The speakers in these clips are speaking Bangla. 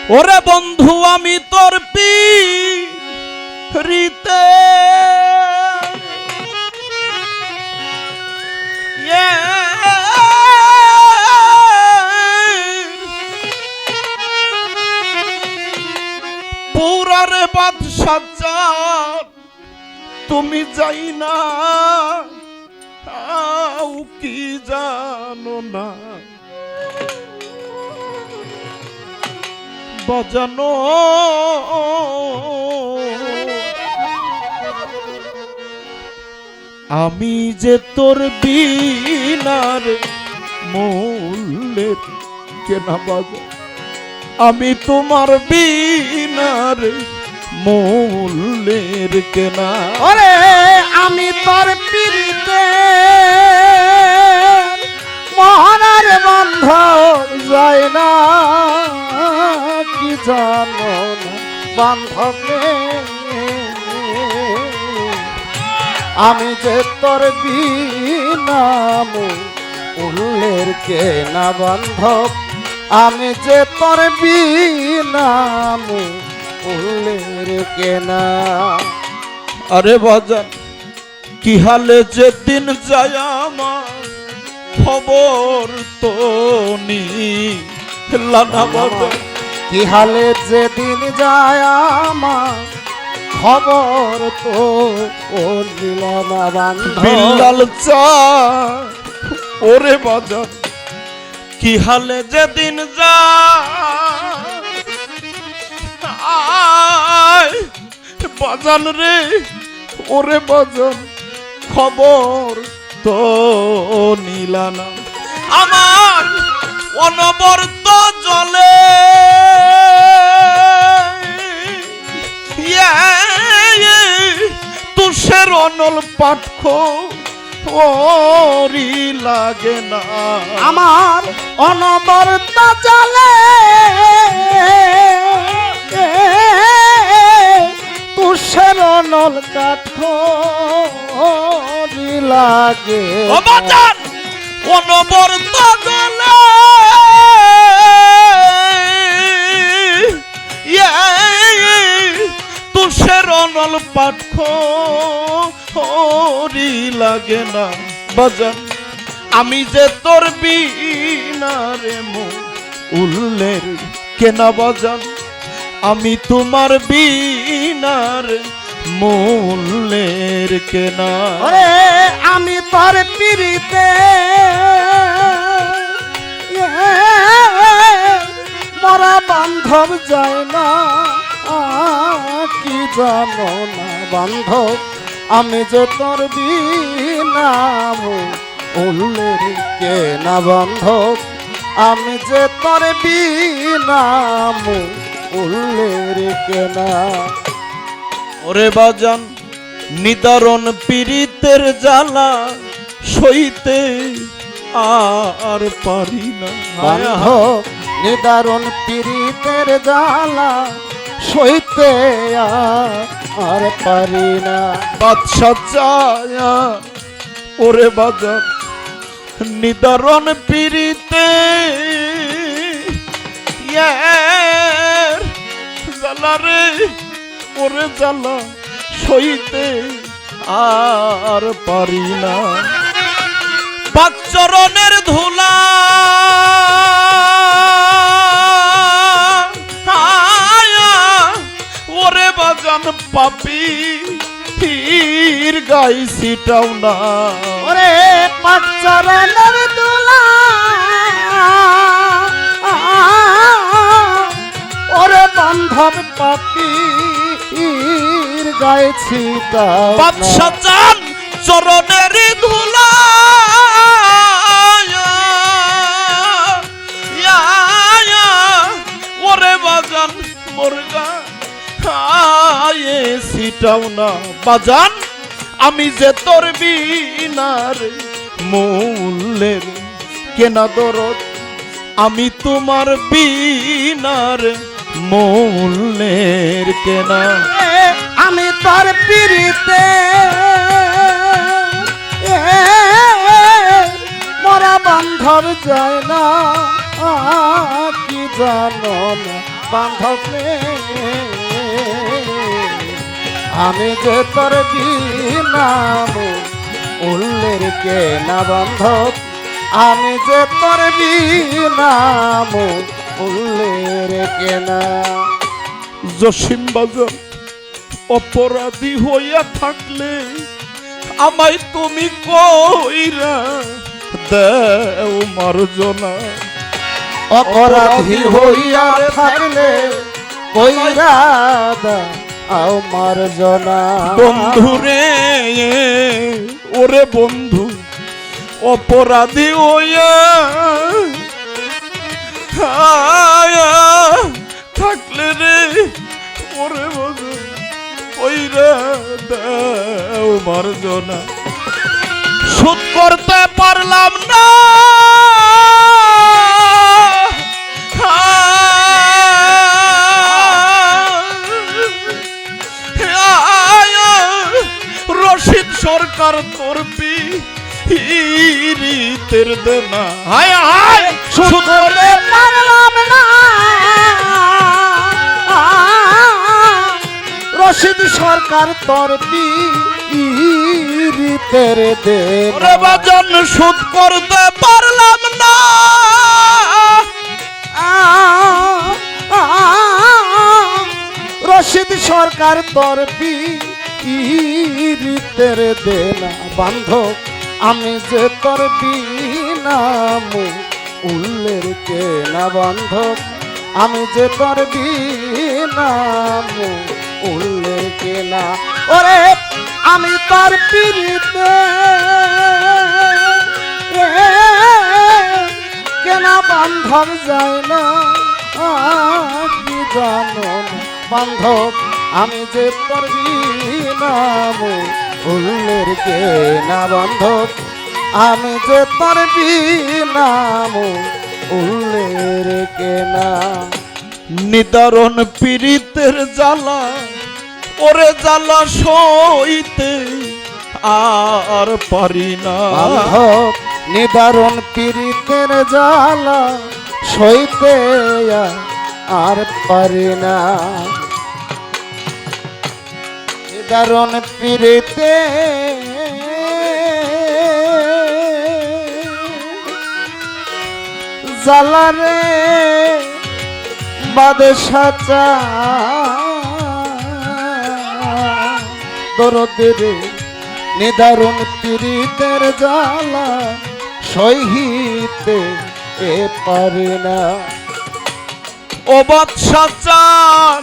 ওরে বন্ধু আমি তোর পিরিতে পুরারে বাদশা তুমি যাই না কি জানো না বাজানো আমি যে তোর বিনার মূল্যের কেনা বাজার আমি তোমার বিনার মূল্যের কেনা ওরে আমি তোর পিরিতে মহানার বন্ধ যায় না কি জানো না বান্ধবে আমি যে তোর বিনাম উল্লের কেনা বান্ধব আমি যে তোর বিনাম উল্লের কেনা আরে বাজান কি হালে যেদিন যায় আমার খবর তো নিলানা বাজান কি হালে যেদিন যায় আমার খবর তো ও নীলনা বান্ধব বিল্লাল চা ওরে বাজান কি হালে যেদিন যায় বাজান রে ওরে বাজান খবর তো নিলানা আমার অনবরত জলে তুষের অনল পাঠ্য ওরি লাগে না আমার অনবরত জলে তুষের অনল কাঠ লাগে ও বাজান অনবরত জলে তুষের অনল পাঠ্য ওরি লাগে না বাজান আমি যে তোর বিনারে উল্লের কেনা বাজান আমি তোমার বিনার মূল্যের কেনা ওরে আমি তোর পিরিতে মরা বান্ধব যায় না কি জানো না বান্ধব আমি যে তোর বিনাম উল্লের কেনা বান্ধব আমি যে তোর বিনাম উল্লের কেনা ওরে বাজান নিদারণ পীড়িতের জ্বালা সইতে আর পারি না বান্ধব নিদারুণ পীড়িতের জ্বালা সইতে আর পারি না বাদশা চায়া ওরে বাজান নিদারণ পীড়িতে জ্বালা রে ওরে জ্বালা সইতে আর পারি না পাঁচচরণের ধুলা ওরে বাজান পাপি ফির গাইছিটাও না ওরে পাঁচচরণের ধুলা ওরে বান্ধব পাপি গাইছি বাদশা চান চরণের ধুলা ওরে বাজান মুরগা খায়ে সিটাও না বাজান আমি যে তোর বিনার মূল্যের কেনা দরদ আমি তোমার বিনার মূল্যের কেনা আমি তোর পিরিতে মরা বান্ধব যায় না কি জানো না বান্ধব রে আমি যে তোর বিনাম উল্লের কে না বান্ধব আমি যে তোর বিনাম উল্লের কে না জসিম বাজান অপরাধী হইয়া থাকলে আমায় তুমি কইরা দেও মার্জনা অপরাধী হইয়া থাকলে কইরা দাও মার্জনা বন্ধু রে ওরে বন্ধু অপরাধী হইয়া থাকলে রে ওরে বন্ধু কইরা দেও মার্জনা শোধ করতে পারলাম না রশিদ সরকার তোর পীরিতের দেনা হায় হায় শোধ করতে পারলাম না রশিদ সরকার তোর পীরিতের দেনা ওরে বাজান শোধ করতে পারলাম না রশিদ সরকার তোর পীরিতের দেনা বান্ধব আমি যে তোর বিনাম উল্লের কে না বান্ধব আমি যে তোর বিনাম উল্লের কে না ওরে আমি তোর পীরিতে কেনা বান্ধব যায় না কি জানো না বান্ধব আমি যে তোর বিনাম উল্লের কে না বান্ধব আমি যে তোর বিনাম উল্লের কে না নিদারণ পীড়িতের জ্বালা ওরে জ্বালা সইতে আর পারি না বান্ধব নিদারণ পীড়িতের জ্বালা সইতে আর পারি না নিদারণ পীড়িতে জ্বালা রে বাদশা চা দরদের নিদারুণ পীড়িতের জ্বালা সহিতে পারে না ও বাদশা চান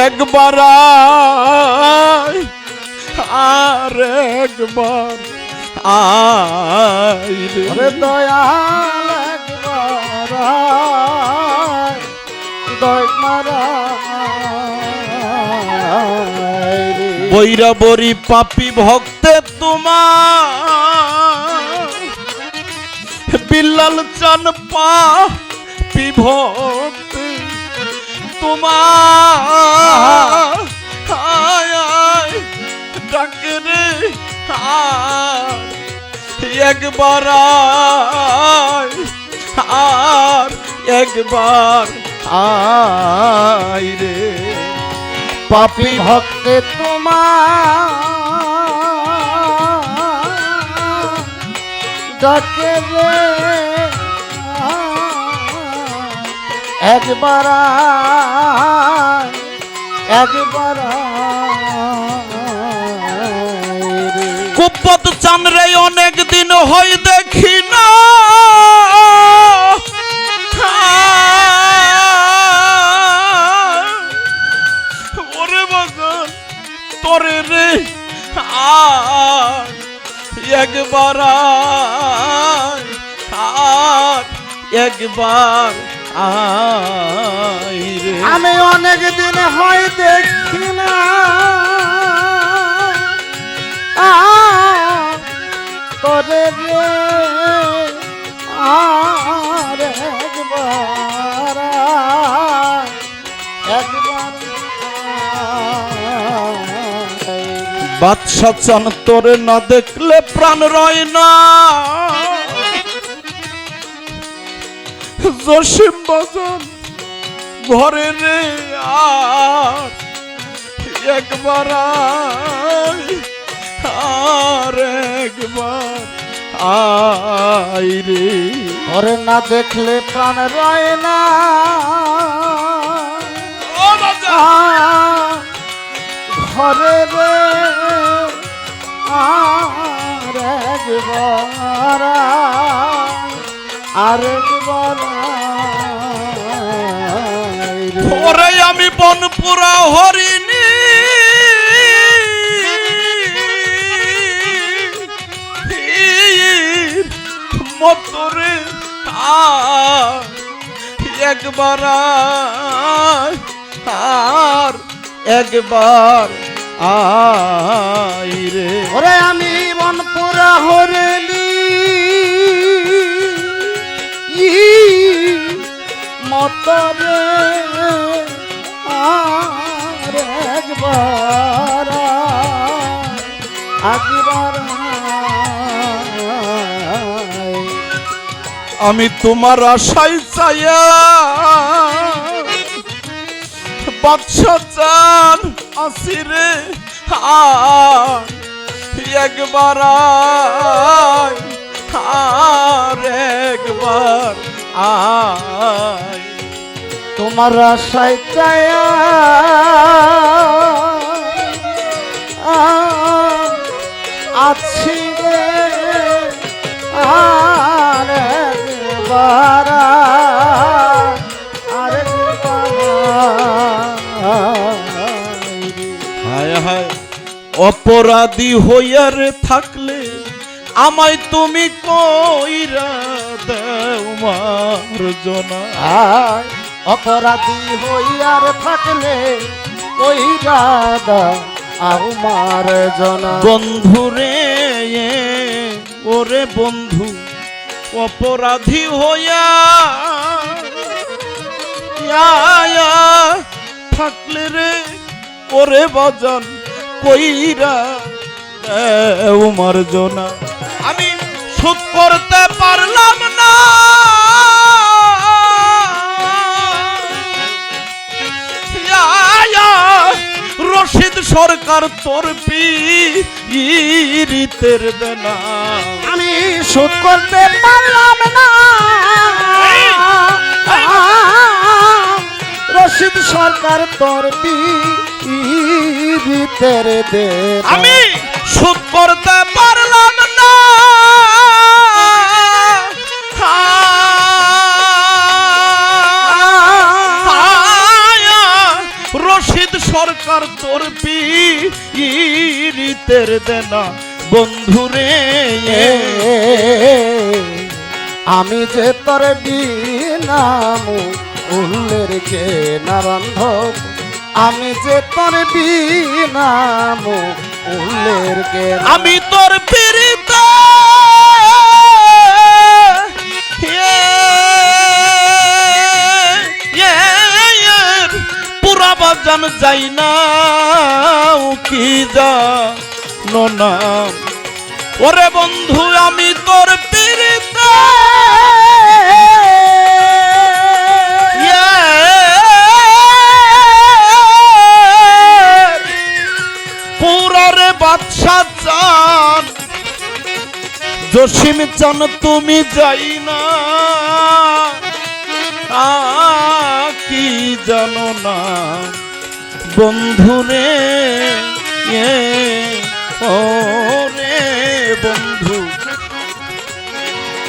একবার আয়, আর একবার আয় রে। ওরে দয়াল একবার আয়, দয়াল আয় রে। বৈরা বরি পাপি ভক্তে তোমার বিল্লাল চান পাপি ভক্তে তোমার আয় আয় ডাকে রে আয়, একবার আয়, আর একবার আয় রে। পাপী ভক্তে তোমার ডাকে রে একবার আয়, একবার আয় রে। কুপত চান রে অনেক দিন হয় দেখি না, ওরে বাজান তোরে রে আর একবার আয়, আর একবার আয় রে। আমি অনেক দিন হয় দেখি না তোরে রে আর একবার আয়, একবার আয়। বাদশা চান তোরে না দেখলে প্রাণ রয় না, জসিম বাজান ঘরে রে আর একবার আয়, আর একবার আয় রে। ওরে না দেখলে প্রাণ রয় না, ও রাজা ঘরে রে আর একবার আর একবার ওরে আমি বনপুরা হরিণী মতরে একবার আয়, আর একবার আয় রে। ওরে আমি বনপুরা হরেলি মতরে আর একবার একবার আমি তোমার আশায় চাইয়া বাদশা চান আসিরে আর একবার আয়, আর একবার আয়। তোমার আশায় চায়া আছি রে আর একবার আর একবার হায় হায় অপরাধী হইয়ার থাকলে আমায় তুমি কইরা দেও মার্জনা। আয় অপরাধী হইয়ার থাকলে ওই রাধা আমার জনা। বন্ধু রে ওরে বন্ধু অপরাধী হইয়া থাকলে রে ওরে বাজান কইরা দেও মার্জনা। আমি শোধ করতে পারলাম না রশিদ সরকার তোর পীরিতের দেনা। আমি শোধ করতে পারলাম না রশিদ সরকার তোর পীরিতের দেনা। আমি শোধ করতে পারলাম না রশিদ সরকার তোর পীরিতের দেনা। বন্ধুরে আমি যে তোর বিনাম উল্লের কে না বান্ধব, আমি যে তোর বিনাম উল্লের কে। আমি তোর পীড়িত পুরা বাজান যাই না কি জানো না। ওরে বন্ধু আমি তোর পীড়িত পুরারে বাদশা চান জসিম চান তুমি যাই না কি জানো না। বন্ধুরে ওরে বন্ধু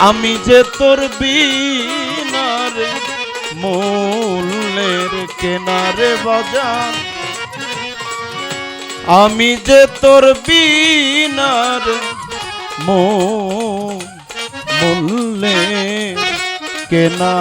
আমি যে তোর বিনারে মূল্যের কেনারে বাজার। আমি যে তোর বিনারে মূল্যের কেনা।